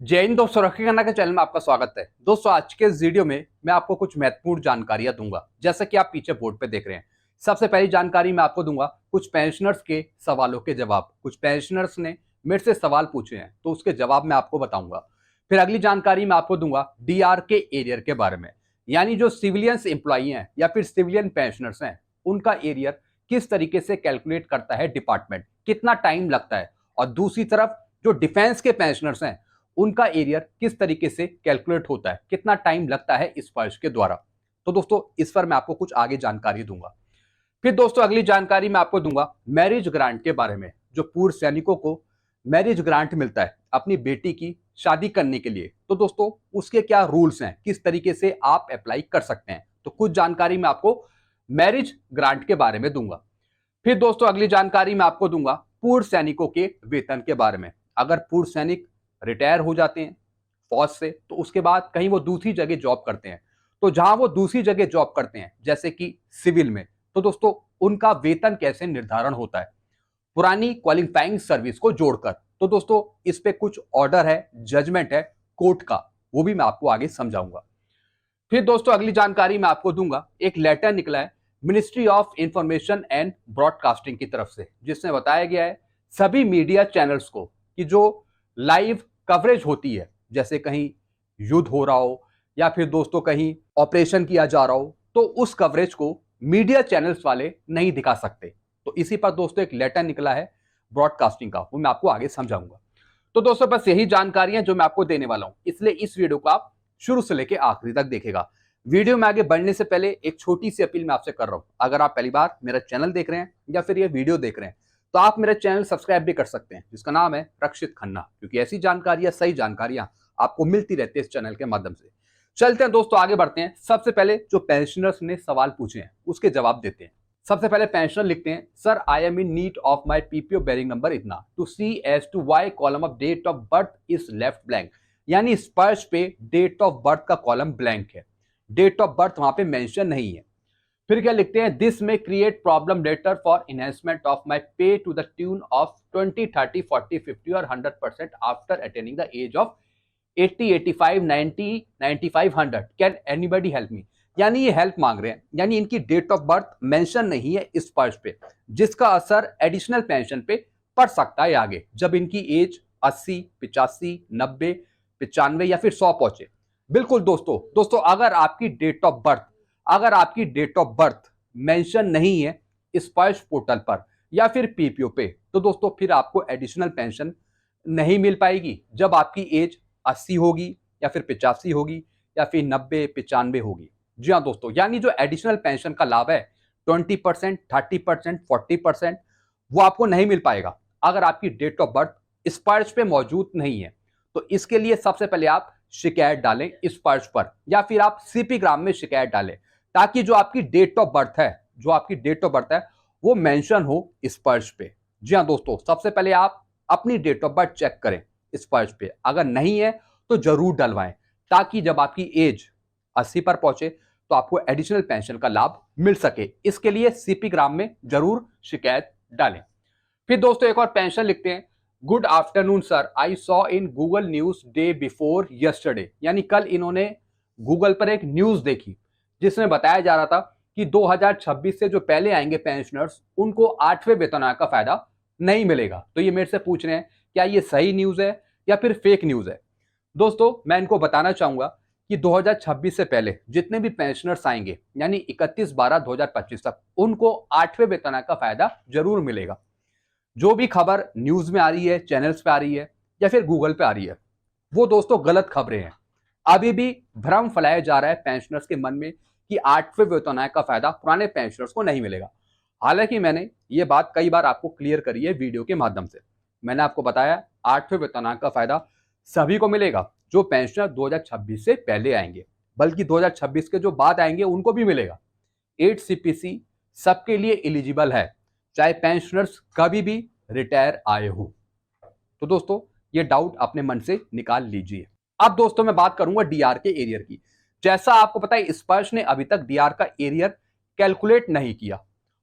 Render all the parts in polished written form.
जय हिंद दोस्तों, रखी खन्ना के चैनल में आपका स्वागत है। दोस्तों आज के इस वीडियो में मैं आपको कुछ महत्वपूर्ण जानकारियां दूंगा, जैसा कि आप पीछे बोर्ड पे देख रहे हैं। सबसे पहली जानकारी मैं आपको दूंगा कुछ पेंशनर्स के सवालों के जवाब। कुछ पेंशनर्स ने मेरे से सवाल पूछे हैं तो उसके जवाब मैं आपको बताऊंगा। फिर अगली जानकारी मैं आपको दूंगा डीआर के एरियर के बारे में, यानी जो सिविलियंस एम्प्लॉई हैं या फिर सिविलियन पेंशनर्स हैं, उनका एरियर किस तरीके से कैलकुलेट करता है डिपार्टमेंट, कितना टाइम लगता है। और दूसरी तरफ जो डिफेंस के पेंशनर्स हैं, उनका एरियर किस तरीके से कैलकुलेट होता है, कितना टाइम लगता है इस स्पर्श के द्वारा। तो दोस्तों इस पर मैं आपको कुछ आगे जानकारी दूंगा। फिर दोस्तों अगली जानकारी मैं आपको दूंगा मैरिज ग्रांट के बारे में। जो पूर्व सैनिकों को मैरिज ग्रांट मिलता है अपनी बेटी की शादी करने के लिए, तो दोस्तों उसके क्या रूल्स हैं, किस तरीके से आप अप्लाई कर सकते हैं। तो कुछ जानकारी मैं आपको मैरिज ग्रांट के बारे में दूंगा। फिर दोस्तों अगली जानकारी मैं आपको दूंगा पूर्व सैनिकों के वेतन के बारे में। अगर पूर्व सैनिक रिटायर हो जाते हैं फौज से, तो उसके बाद कहीं वो दूसरी जगह जॉब करते हैं, तो जहां वो दूसरी जगह जॉब करते हैं जैसे कि सिविल में, तो दोस्तों उनका वेतन कैसे निर्धारण होता है पुरानी क्वालिफाइंग सर्विस को जोड़कर। तो दोस्तों इस पे कुछ ऑर्डर है, जजमेंट है कोर्ट का, वो भी मैं आपको आगे समझाऊंगा। फिर दोस्तों अगली जानकारी मैं आपको दूंगा, एक लेटर निकला है ministry of information and broadcasting की तरफ से, जिसमें बताया गया है सभी मीडिया चैनल्स को कि जो लाइव कवरेज होती है, जैसे कहीं युद्ध हो रहा हो या फिर दोस्तों कहीं ऑपरेशन किया जा रहा हो, तो उस कवरेज को मीडिया चैनल्स वाले नहीं दिखा सकते। तो इसी पर दोस्तों एक लेटर निकला है ब्रॉडकास्टिंग का, वो मैं आपको आगे समझाऊंगा। तो दोस्तों बस यही जानकारियां जो मैं आपको देने वाला हूं, इसलिए इस वीडियो को आप शुरू से लेकर आखिरी तक देखेगा। वीडियो में आगे बढ़ने से पहले एक छोटी सी अपील मैं आपसे कर रहा हूं। अगर आप पहली बार मेरा चैनल देख रहे हैं या फिर ये वीडियो देख रहे हैं, तो आप मेरा चैनल सब्सक्राइब भी कर सकते हैं, जिसका नाम है रक्षित खन्ना, क्योंकि ऐसी जानकारियां, सही जानकारियां आपको मिलती रहती है इस चैनल के माध्यम से। चलते हैं दोस्तों, आगे बढ़ते हैं। सबसे पहले जो पेंशनर्स ने सवाल पूछे हैं उसके जवाब देते हैं। सबसे पहले पेंशनर लिखते हैं, sir I am in need of my PPO bearing number इतना to see as to why column of date of birth is left blank. यानी स्पर्श पे डेट ऑफ बर्थ का कॉलम ब्लैंक है, डेट ऑफ बर्थ वहां पे mention नहीं है। फिर क्या लिखते हैं, दिस में create problem letter for enhancement of my pay to the tune of 20, 30, 40, 50 और 100% after attaining the age of 80, 85, 90, 95, 100, can anybody help me. यानी ये हेल्प मांग रहे हैं, यानी इनकी डेट ऑफ बर्थ मेंशन नहीं है इस पर्च पे, जिसका असर एडिशनल पेंशन पे पड़ सकता है आगे, जब इनकी एज 80, 85, 90, 95 या फिर 100 पहुंचे। बिल्कुल दोस्तों अगर आपकी डेट ऑफ बर्थ मेंशन नहीं है स्पर्श पोर्टल पर या फिर पीपीओ पे, तो दोस्तों फिर आपको एडिशनल पेंशन नहीं मिल पाएगी जब आपकी एज 80 होगी या फिर 85 होगी या फिर 90, 95 होगी। जी हाँ दोस्तों, यानी जो एडिशनल पेंशन का लाभ है 20%, 30%, 40%, वो आपको नहीं मिल पाएगा अगर आपकी डेट ऑफ बर्थ स्पर्श पे मौजूद नहीं है। तो इसके लिए सबसे पहले आप शिकायत डालें स्पर्श पर, या फिर आप सीपी ग्राम में शिकायत डालें, ताकि जो आपकी डेट ऑफ बर्थ है वो मेंशन हो स्पर्श पे। जी हाँ दोस्तों, सबसे पहले आप अपनी डेट ऑफ बर्थ चेक करें स्पर्श पे, अगर नहीं है तो जरूर डलवाएं, ताकि जब आपकी एज 80 पर पहुंचे तो आपको एडिशनल पेंशन का लाभ मिल सके। इसके लिए सीपी ग्राम में जरूर शिकायत डालें। फिर दोस्तों एक और पेंशन लिखते हैं, good afternoon sir, I saw in Google news day before yesterday. यानी कल इन्होंने गूगल पर एक न्यूज देखी जिसमें बताया जा रहा था कि 2026 से जो पहले आएंगे पेंशनर्स, उनको 8वें वेतन आयोग का फायदा नहीं मिलेगा। तो ये मेरे से पूछ रहे हैं क्या ये सही न्यूज है या फिर फेक न्यूज है। दोस्तों मैं इनको बताना चाहूंगा कि 2026 से पहले जितने भी पेंशनर्स आएंगे, यानी 31/12/2025 तक, उनको 8वें वेतन आयोग का फायदा जरूर मिलेगा। जो भी खबर न्यूज में आ रही है, चैनल्स पे आ रही है या फिर गूगल पे आ रही है, वो दोस्तों गलत खबरें हैं। अभी भी भ्रम फैलाया जा रहा है पेंशनर्स के मन में कि 8वें वेतन आयोग का फायदा पुराने पेंशनर्स को नहीं मिलेगा। हालांकि मैंने ये बात कई बार आपको क्लियर करी है वीडियो के माध्यम से। मैंने आपको बताया 8वें वेतन आयोग का फायदा सभी को मिलेगा जो पेंशनर 2026 से पहले आएंगे, बल्कि 2026 के जो बाद आएंगे उनको भी मिलेगा। 8 सीपीसी सबके लिए एलिजिबल है, चाहे पेंशनर्स कभी भी रिटायर आए हो। तो दोस्तों ये डाउट अपने मन से निकाल लीजिए। अब दोस्तों मैं बात करूंगा डीआर के एरियर की। जैसा आपको पता है स्पर्श ने अभी तक डीआर का एरियर कैलकुलेट नहीं किया,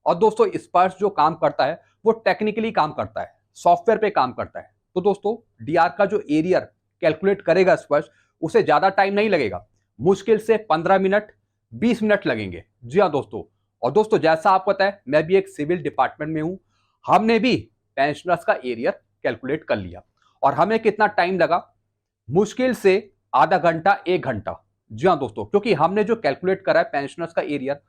और दोस्तों स्पर्श जो काम करता है, वो टेक्निकली काम करता है, सॉफ्टवेयर पे काम करता है। तो दोस्तों डीआर का जो एरियर कैलकुलेट करने के लिए स्पर्श ने अभी तक डीआर का एरियर कैलकुलेट नहीं किया, और दोस्तों स्पर्श जो काम करता है वो टेक्निकली काम करता है, सॉफ्टवेयर पे काम करता है। तो दोस्तों डीआर का जो एरियर कैलकुलेट करने के लिए स्पर्श ने अभी तक डीआर का एरियर कैलकुलेट नहीं किया, और दोस्तों स्पर्श जो काम करता है वो टेक्निकली काम करता है, सॉफ्टवेयर पे काम करता है। कैलकुलेट करेगा स्पर्श, उसे ज्यादा टाइम नहीं लगेगा, मुश्किल से 15 मिनट 20 मिनट लगेंगे। जी हाँ दोस्तों। और दोस्तों जैसा आपको पता है मैं भी एक सिविल डिपार्टमेंट में हूं, हमने भी पेंशनर्स का एरियर कैलकुलेट कर लिया और हमें कितना टाइम लगा, मुश्किल से आधा घंटा 1 घंटा। जी हाँ दोस्तों, क्योंकि हमने जो कैलकुलेट करा है पेंशनर्स का एरियर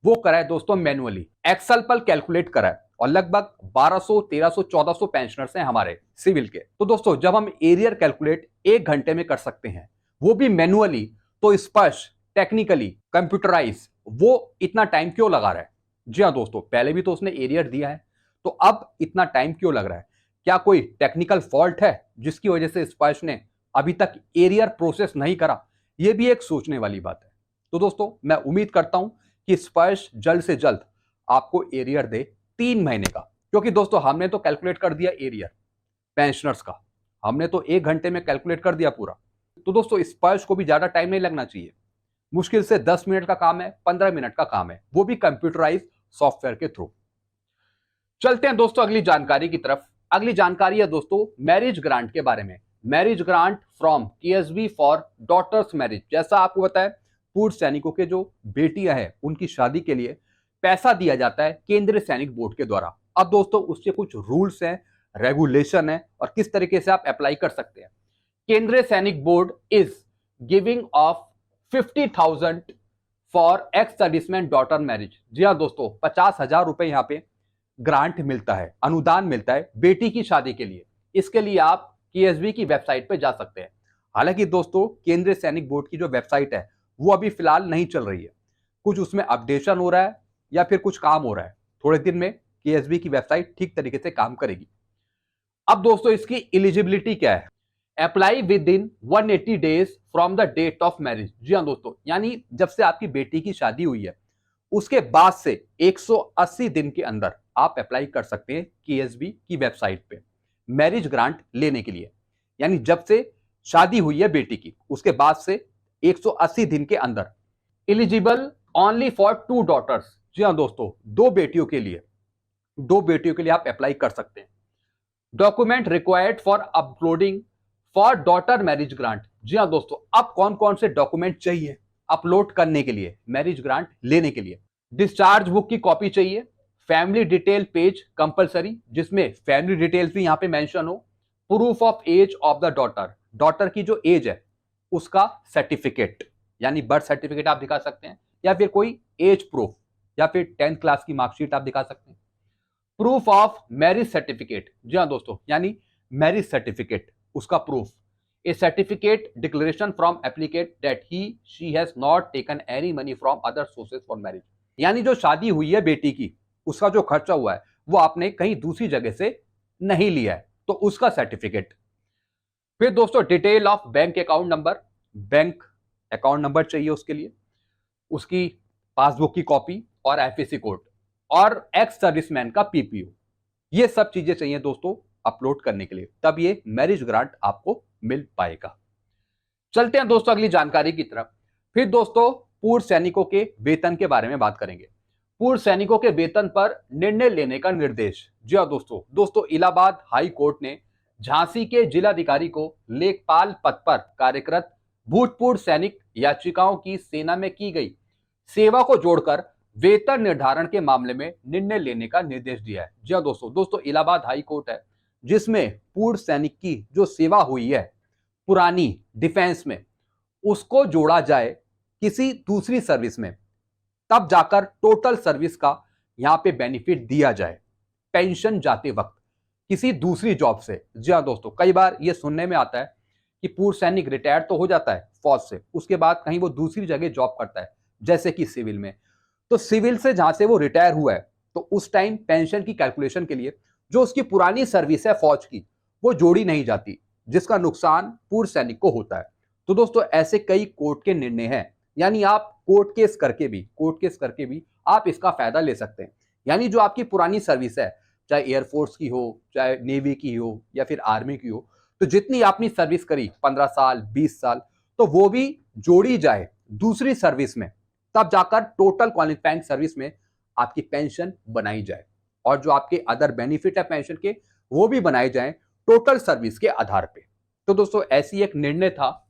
वो करा है दोस्तों मैनुअली, एक्सेल पर कैलकुलेट करा है और लगभग 1200 1300 1400 पेंशनर्स हैं हमारे सिविल के। तो दोस्तों जब हम एरियर कैलकुलेट 1 घंटे में कर सकते हैं वो भी मैनुअली, तो स्पर्श टेक्निकली कंप्यूटराइज वो इतना टाइम क्यों लगा रहा है। जी हाँ दोस्तों, पहले भी तो उसने एरियर दिया है, तो अब इतना टाइम क्यों लग रहा है? क्या कोई टेक्निकल फॉल्ट है जिसकी वजह से स्पर्श ने अभी तक एरियर प्रोसेस नहीं करा? यह भी एक सोचने वाली बात है। तो दोस्तों मैं उम्मीद करता हूं कि स्पर्श जल्द से जल्द आपको एरियर दे 3 महीने का, क्योंकि दोस्तों हमने तो कैलकुलेट कर दिया एरियर पेंशनर्स का, हमने तो 1 घंटे में कैलकुलेट कर दिया पूरा। तो दोस्तों स्पर्श को भी ज्यादा टाइम नहीं लगना चाहिए, मुश्किल से 10 मिनट का काम है, 15 मिनट का काम है, वो भी कंप्यूटराइज सॉफ्टवेयर के थ्रू। चलते हैं दोस्तों अगली जानकारी की तरफ। अगली जानकारी है दोस्तों मैरिज ग्रांट के बारे में। Marriage grant from KSB for daughters marriage. जैसा आपको पता है पूर्व सैनिकों के जो बेटियां हैं उनकी शादी के लिए पैसा दिया जाता है केंद्रीय सैनिक बोर्ड के द्वारा। अब दोस्तों उसके कुछ रूल्स हैं, रेगुलेशन है और किस तरीके से आप अप्लाई कर सकते हैं। केंद्रीय सैनिक board is giving off 50,000 for ex serviceman daughter marriage. जी हाँ दोस्तों, 50,000 रुपए यहाँ पे ग्रांट मिलता है, अनुदान मिलता है बेटी की शादी के लिए। इसके लिए आप केएसबी की वेबसाइट पे जा सकते हैं। हालांकि दोस्तों केंद्रीय सैनिक बोर्ड की जो वेबसाइट है वो अभी फिलहाल नहीं चल रही है, कुछ उसमें अपडेशन हो रहा है या फिर कुछ काम हो रहा है। थोड़े दिन में केएसबी की वेबसाइट ठीक तरीके से काम करेगी। अब दोस्तों इसकी एलिजिबिलिटी क्या है? Apply within 180 days from the date of marriage. जी हाँ दोस्तों, यानी जब से आपकी बेटी की शादी हुई है उसके बाद से 180 दिन के अंदर आप अप्लाई कर सकते हैं केएसबी की वेबसाइट पे मैरिज ग्रांट लेने के लिए। यानी जब से शादी हुई है बेटी की उसके बाद से 180 दिन के अंदर। Eligible only for 2 daughters. जी हाँ दोस्तों, 2 बेटियों के लिए आप अप्लाई कर सकते हैं। Document required for uploading for daughter marriage grant. जी हाँ दोस्तों, अब कौन कौन से डॉक्यूमेंट चाहिए अपलोड करने के लिए मैरिज ग्रांट लेने के लिए? डिस्चार्ज बुक की कॉपी चाहिए, फैमिली डिटेल पेज कंपलसरी जिसमें फैमिली डिटेल्स भी यहां पे मेंशन हो, proof of age of the daughter की जो एज है उसका सर्टिफिकेट यानी बर्थ सर्टिफिकेट आप दिखा सकते हैं, या फिर कोई एज प्रूफ या फिर 10th क्लास की मार्कशीट आप दिखा सकते हैं। Proof of marriage certificate. जी हाँ दोस्तों, यानी मैरिज सर्टिफिकेट उसका proof. A certificate declaration from applicant that he she has not taken any money from other sources for marriage. यानी जो शादी हुई है बेटी की उसका जो खर्चा हुआ है वो आपने कहीं दूसरी जगह से नहीं लिया है, तो उसका सर्टिफिकेट। फिर दोस्तों detail of bank account number, bank account number चाहिए उसके लिए, उसकी पासबुक की कॉपी और आईएफएससी कोड और एक्स सर्विसमैन का पीपीओ। ये सब चीजें चाहिए दोस्तों अपलोड करने के लिए, तब ये मैरिज ग्रांट आपको मिल पाएगा। चलते हैं दोस्तों अगली जानकारी की तरफ। फिर दोस्तों पूर्व सैनिकों के वेतन के बारे में बात करेंगे। पूर्व सैनिकों के वेतन पर निर्णय लेने का निर्देश। जी हाँ दोस्तों इलाहाबाद हाई कोर्ट ने झांसी के जिलाधिकारी को लेखपाल पद पर कार्यरत भूतपूर्व सैनिक याचिकाओं की सेना में की गई सेवा को जोड़कर वेतन निर्धारण के मामले में निर्णय लेने का निर्देश दिया है। जी हाँ दोस्तों इलाहाबाद हाई कोर्ट है जिसमें पूर्व सैनिक की जो सेवा हुई है पुरानी डिफेंस में उसको जोड़ा जाए किसी दूसरी सर्विस में, तब जाकर टोटल सर्विस का यहां पे बेनिफिट दिया जाए पेंशन जाते वक्त किसी दूसरी जॉब से। जी हाँ दोस्तों, कई बार ये सुनने में आता है कि पूर्व सैनिक रिटायर तो हो जाता है फौज से, उसके बाद कहीं वो दूसरी जगह जॉब करता है जैसे कि सिविल में, तो सिविल से जहां से वो रिटायर हुआ है तो उस टाइम पेंशन की कैलकुलेशन के लिए जो उसकी पुरानी सर्विस है फौज की वो जोड़ी नहीं जाती, जिसका नुकसान पूर्व सैनिक को होता है। तो दोस्तों ऐसे कई कोर्ट के निर्णय हैं, यानी आप कोर्ट केस करके भी आप इसका फायदा ले सकते हैं। यानी जो आपकी पुरानी सर्विस है चाहे एयरफोर्स की हो, चाहे नेवी की हो या फिर आर्मी की हो, तो जितनी आपने सर्विस करी 15 साल 20 साल, तो वो भी जोड़ी जाए दूसरी सर्विस में, तब जाकर टोटल क्वालिफाइंग सर्विस में आपकी पेंशन बनाई जाए और जो आपके अदर बेनिफिट है पेंशन के वो भी बनाए जाएं टोटल सर्विस के आधार पे। तो दोस्तों ऐसी एक निर्णय था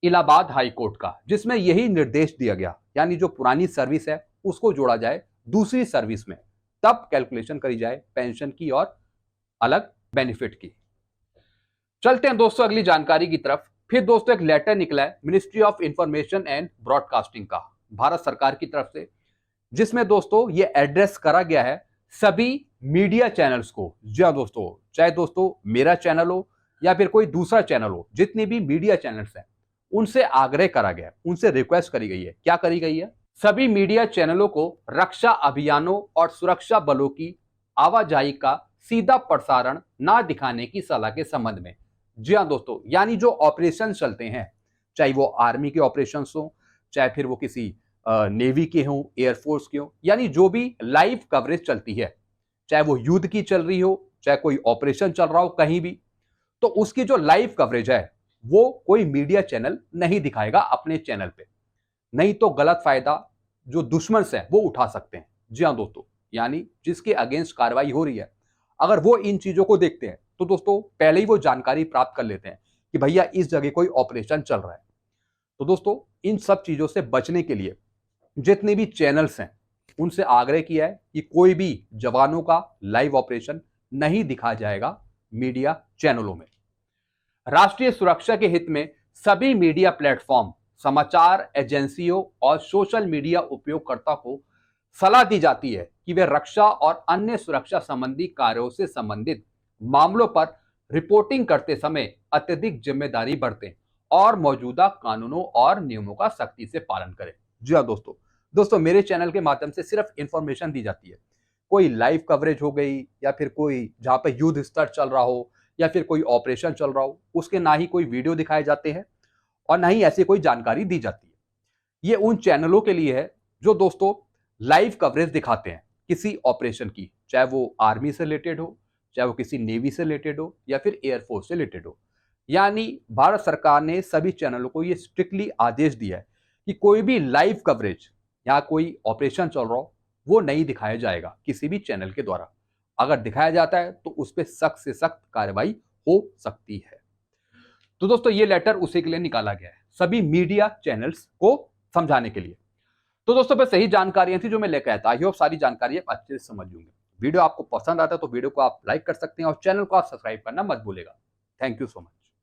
इलाहाबाद हाई कोर्ट का, जिसमें यही निर्देश दिया गया, यानी जो पुरानी सर्विस है उसको जोड़ा जाए दूसरी सर्विस में, तब कैलकुलेशन करी जाए पेंशन की और अलग बेनिफिट की। चलते हैं दोस्तों अगली जानकारी की तरफ। फिर दोस्तों एक लेटर निकला है ministry of information and broadcasting का, भारत सरकार की तरफ से, जिसमें दोस्तों ये एड्रेस करा गया है सभी मीडिया चैनल्स को। जी हाँ दोस्तों, चाहे दोस्तों मेरा चैनल हो या फिर कोई दूसरा चैनल हो, जितने भी मीडिया चैनल्स हैं उनसे आग्रह करा गया है, उनसे रिक्वेस्ट करी गई है। क्या करी गई है? सभी मीडिया चैनलों को रक्षा अभियानों और सुरक्षा बलों की आवाजाही का सीधा प्रसारण ना दिखाने की सलाह के संबंध में। जी हाँ दोस्तों, यानी जो ऑपरेशन चलते हैं, चाहे वो आर्मी के ऑपरेशन हो, चाहे फिर वो किसी नेवी के हों, एयरफोर्स के हों, यानी जो भी लाइव कवरेज चलती है, चाहे वो युद्ध की चल रही हो, चाहे कोई ऑपरेशन चल रहा हो कहीं भी, तो उसकी जो लाइव कवरेज है वो कोई मीडिया चैनल नहीं दिखाएगा अपने चैनल पे, नहीं तो गलत फायदा जो दुश्मन से वो उठा सकते हैं। जी हाँ दोस्तों, यानी जिसके अगेंस्ट कार्रवाई हो रही है, अगर वो इन चीजों को देखते हैं तो दोस्तों पहले ही वो जानकारी प्राप्त कर लेते हैं कि भैया इस जगह कोई ऑपरेशन चल रहा है। तो दोस्तों इन सब चीजों से बचने के लिए जितने भी चैनल्स हैं उनसे आग्रह किया है कि कोई भी जवानों का लाइव ऑपरेशन नहीं दिखाया जाएगा मीडिया चैनलों में। राष्ट्रीय सुरक्षा के हित में सभी मीडिया प्लेटफॉर्म, समाचार एजेंसियों और सोशल मीडिया उपयोगकर्ता को सलाह दी जाती है कि वे रक्षा और अन्य सुरक्षा संबंधी कार्यों से संबंधित मामलों पर रिपोर्टिंग करते समय अत्यधिक जिम्मेदारी बरतें और मौजूदा कानूनों और नियमों का सख्ती से पालन करें। जी हाँ दोस्तों मेरे चैनल के माध्यम से सिर्फ इंफॉर्मेशन दी जाती है। कोई लाइव कवरेज हो गई या फिर कोई जहां पर युद्ध स्तर चल रहा हो या फिर कोई ऑपरेशन चल रहा हो, उसके ना ही कोई वीडियो दिखाए जाते हैं और ना ही ऐसी कोई जानकारी दी जाती है। ये उन चैनलों के लिए है जो दोस्तों लाइव कवरेज दिखाते हैं किसी ऑपरेशन की, चाहे वो आर्मी से रिलेटेड हो, चाहे वो किसी नेवी से रिलेटेड हो या फिर एयरफोर्स से रिलेटेड हो। यानी भारत सरकार ने सभी चैनलों को ये स्ट्रिक्टली आदेश दिया है कि कोई भी लाइव कवरेज या कोई ऑपरेशन चल रहा हो वो नहीं दिखाया जाएगा किसी भी चैनल के द्वारा। अगर दिखाया जाता है तो उस पर सख्त से सख्त कार्रवाई हो सकती है। तो दोस्तों ये लेटर उसी के लिए निकाला गया है, सभी मीडिया चैनल्स को समझाने के लिए। तो दोस्तों बस यही जानकारियां थी जो मैं लेकर आया था। आई होप सारी जानकारी आप अच्छे से समझ होंगे। वीडियो आपको पसंद आता है तो वीडियो को आप लाइक कर सकते हैं और चैनल को आप सब्सक्राइब करना मत भूलेगा। Thank you so much.